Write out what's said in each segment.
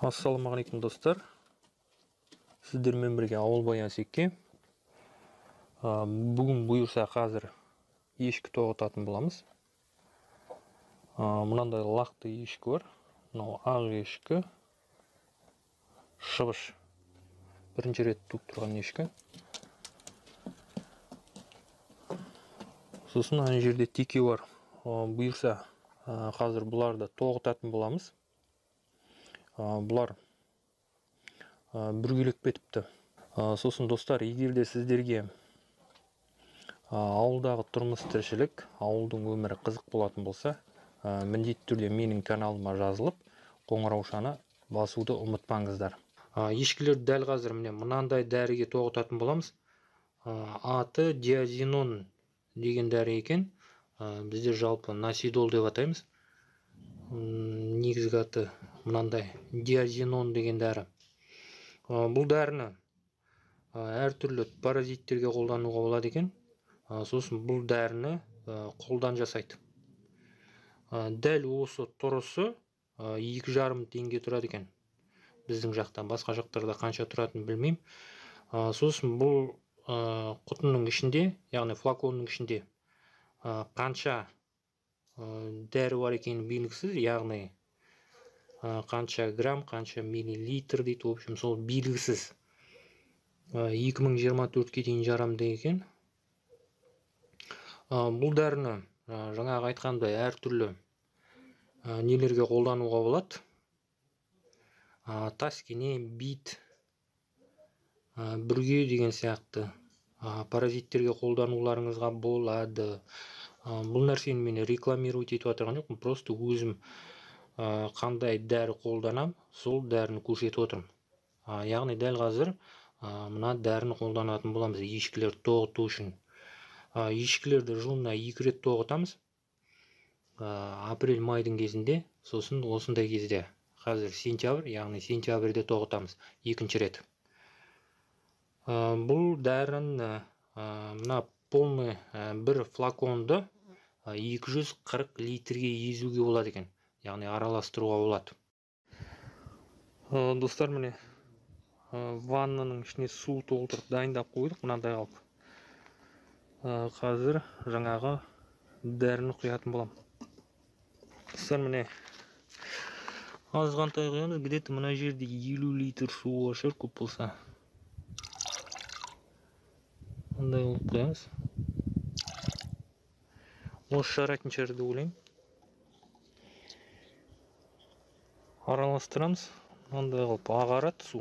Ассалаумағалейкум достар. Сіздермен бірге Ауылбай Асеке. Бүгін бұйырса қазір ешкі тоғытатын боламыз. Мынандай лақты ешкі бар. Мынау ақ ешкі. Шыбыш. Бірінші рет туып тұрған ешкі. Сосын ана жерде теке бар. Бұйырса қазір бұларды тоғытатын боламыз. Бұлар бүргелек бетіпті. Сосын достар, егерде сіздерге ауылдағы тұрмыс тіршілік, ауылдың өмірі қызық болатын болса, міндетті түрде менің каналыма жазылып, қоңыраушаны басуды ұмытпаңыздар. Ешкілер дәл қазір мынандай дәріге тоғытатын боламыз. Аты диазинон деген дәрі екен. Бізде жалпы насидол деп атаймыз. Негізгі аты мынандай диазинон деген дәрі. Бұл дәріні әртүрлі паразиттерге қолдануға болады екен. Сосын бұл дәріні қолдан жасайды. Дәл осы тұрысы 2,5 теңге тұрады екен. Біздің жақтан, басқа жақтарда қанша тұратын білмеймін. Сосын бұл құтының ішінде, яғни флаконның ішінде қанша дәрі бар екені белгісіз, яғни қанша грамм, қанша миллилитр дейді, в общем, сол белгісіз. 2024-ке дейін жарамды екен. Бұл дәріні жаңағы айтқандай әртүрлі нелерге қолдануға болады. Таскене, бит, бүрге деген сияқты паразиттерге қолдануларыңызға болады. Бұл нәрсені мен рекламировать етіп отырған жоқпын, просто өзім қандай дәрі қолданам, сол дәріні көрсетіп отырмын. Яғни дәл қазір мына дәріні қолданатын боламыз ешкілерді тоғыту үшін. Ешкілерді жылына 2 рет тоғытамыз. Апрель-майдың кезінде, сосын осындай кезде. Қазір сентябрь, яғни сентябрьде тоғытамыз 2 рет. Бұл дәрін мына полный бір флаконды 240 литрге езуге болады екен. Яғни араластыруға болады. Достар, міне ваннаның ішіне су толтырып дайындап қойдық, мынандай алып. Қазір жаңағы дәріні құятын болам. Достар, міне азғантай құямыз, где-то мына жерде 50 литр суға шығар, көп болса. Мындай олып құямыз. Осы жарайтын шығар деп ойлаймын. Араластырамыз. Мындай қылып ағарады су.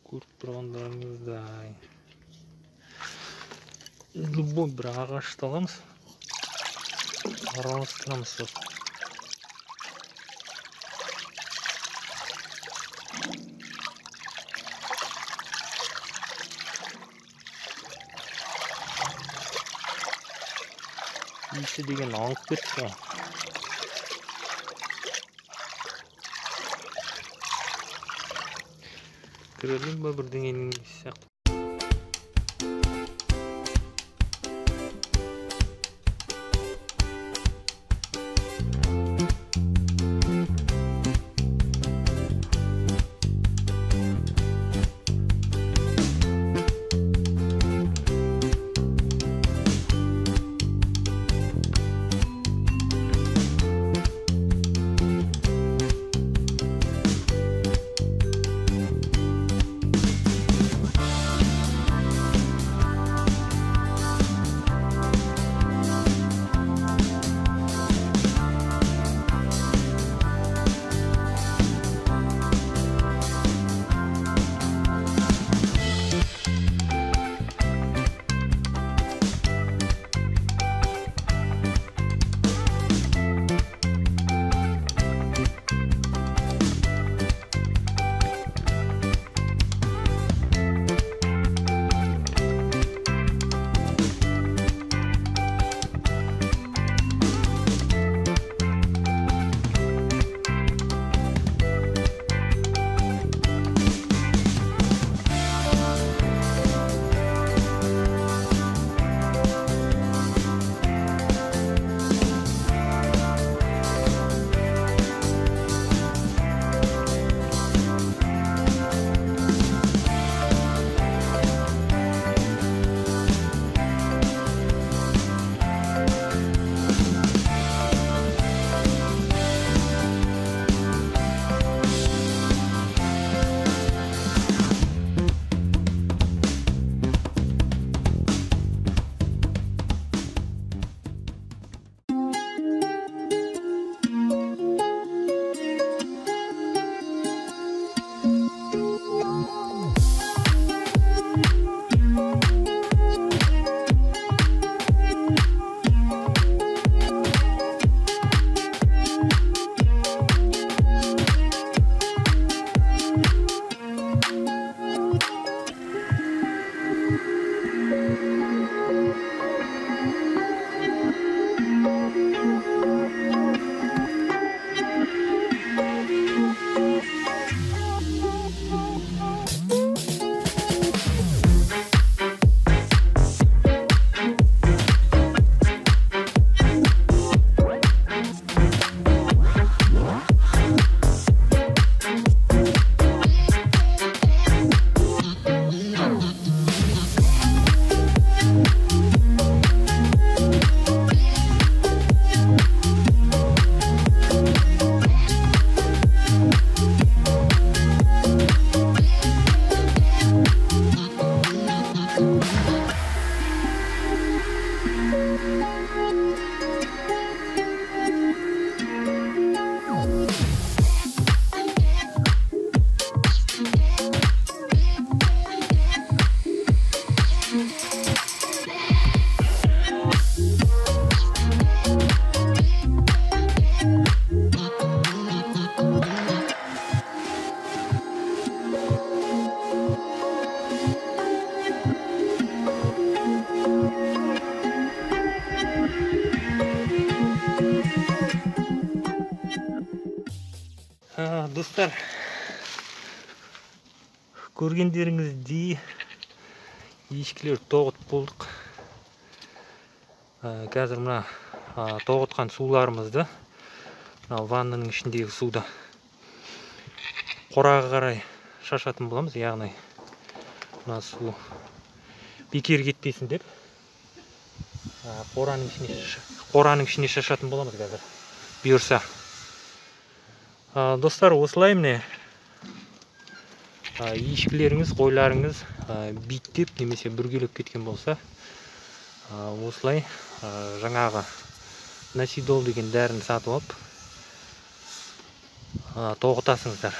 Көріп тұрғандарыңыздай. Любой бір ағашты аламыз. Араластырамыз сосын. Исі деген аңып кетті. Көрелім ба бірдеңенің сияқты. Достар, көргендеріңіздей ешкілер тоғытып болдық. Қазір мына тоғытқан суларымызды ваннаның ішіндегі суды қораға қарай шашатын боламыз. Яғни мына су бекер кетпесін деп қораның ішіне шашатын боламыз қазір бұйырса. Достар, осылай міне ешкілеріңіз, қойларыңыз биттеп немесе бүргелеп кеткен болса, осылай жаңағы насидол деген дәріні сатып алып тоғытасыңыздар.